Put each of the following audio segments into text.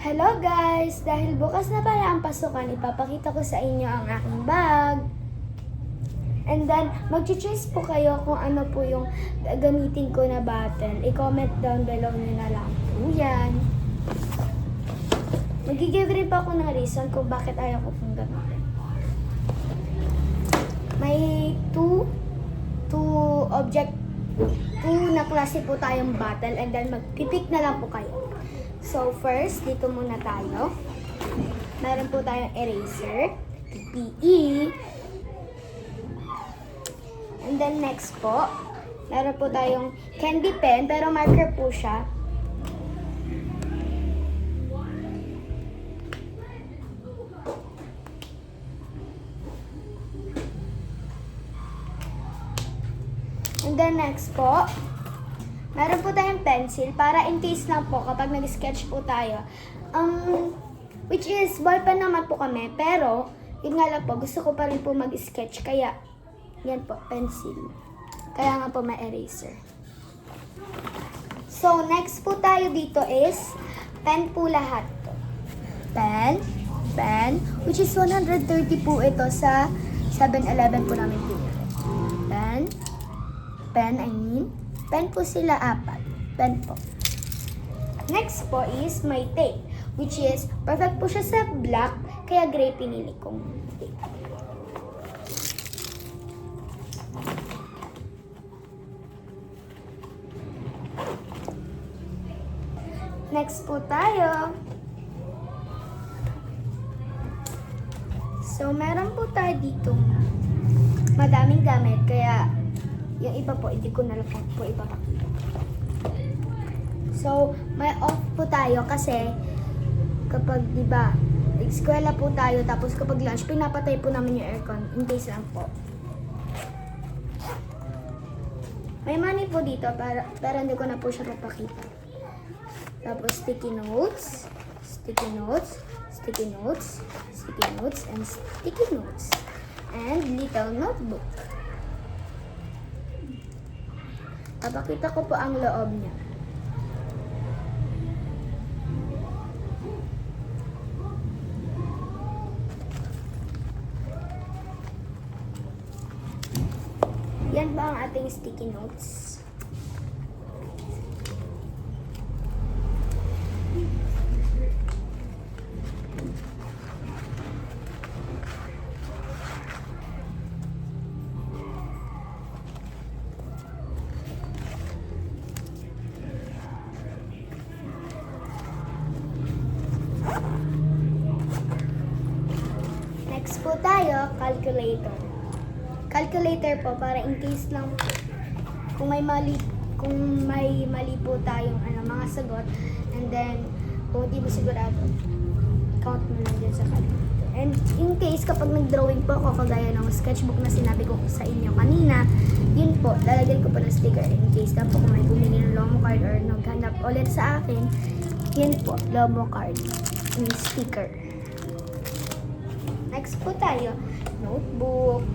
Hello guys! Dahil bukas na pala ang pasukan, ipapakita ko sa inyo ang aking bag. And then, mag-choose po kayo kung ano po yung gamitin ko na bottle. I-comment down below nyo na lang po yan. Mag-give rin pa ako ng reason kung bakit ayaw ko pong gamitin. May two na klase po tayong bottle and then mag-pick na lang po kayo. So first, dito muna tayo. Meron po tayong eraser, PE. And then next po, meron po tayong candy pen, pero marker po siya. And then next po, meron po tayong pencil para in case lang po kapag nag-sketch po tayo. Which is, ballpen naman po kami, pero yun nga lang po, gusto ko pa rin po mag-sketch. Kaya, yan po, pencil. Kaya nga po may eraser. So, next po tayo dito is, pen po lahat to. Pen, which is 130 po ito sa 7-Eleven po namin pinili. Pen po sila 4. Pen po. Next po is my tape, which is perfect po siya sa black, kaya gray pinili kong tape. Next po tayo. So, meron po tayo dito madaming gamit, kaya yung iba po, hindi ko na lang po ipapakita. So, may off po tayo kasi kapag, di ba, eskwela po tayo, tapos kapag lunch, pinapatay po namin yung aircon, in case lang po. May money po dito, pero hindi ko na po siya papakita. Tapos, sticky notes, and sticky notes. And little notebook. Papakita ko po ang loob niya. Yan ba ang ating sticky notes? Next po tayo, calculator. Calculator po para in case lang po, kung may mali po tayong mga sagot, and then kung hindi mo sigurado, count mo lang dyan sa calculator. And in case kapag nag-drawing po ako, kagaya ng sketchbook na sinabi ko sa inyo kanina, yun po, lalagyan ko po ng sticker in case lang po kung may bumili ng Lomo card or naghanap ulit sa akin, yun po, Lomo card and sticker. Next po tayo, notebook.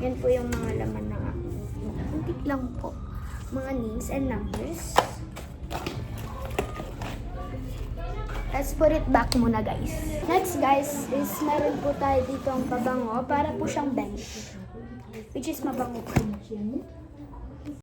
Yan po yung mga laman na kunti lang po. Mga names and numbers. Let's put it back muna, guys. Next, guys, is meron po tayo dito ang pabango para po siyang bench. Which is mabango po.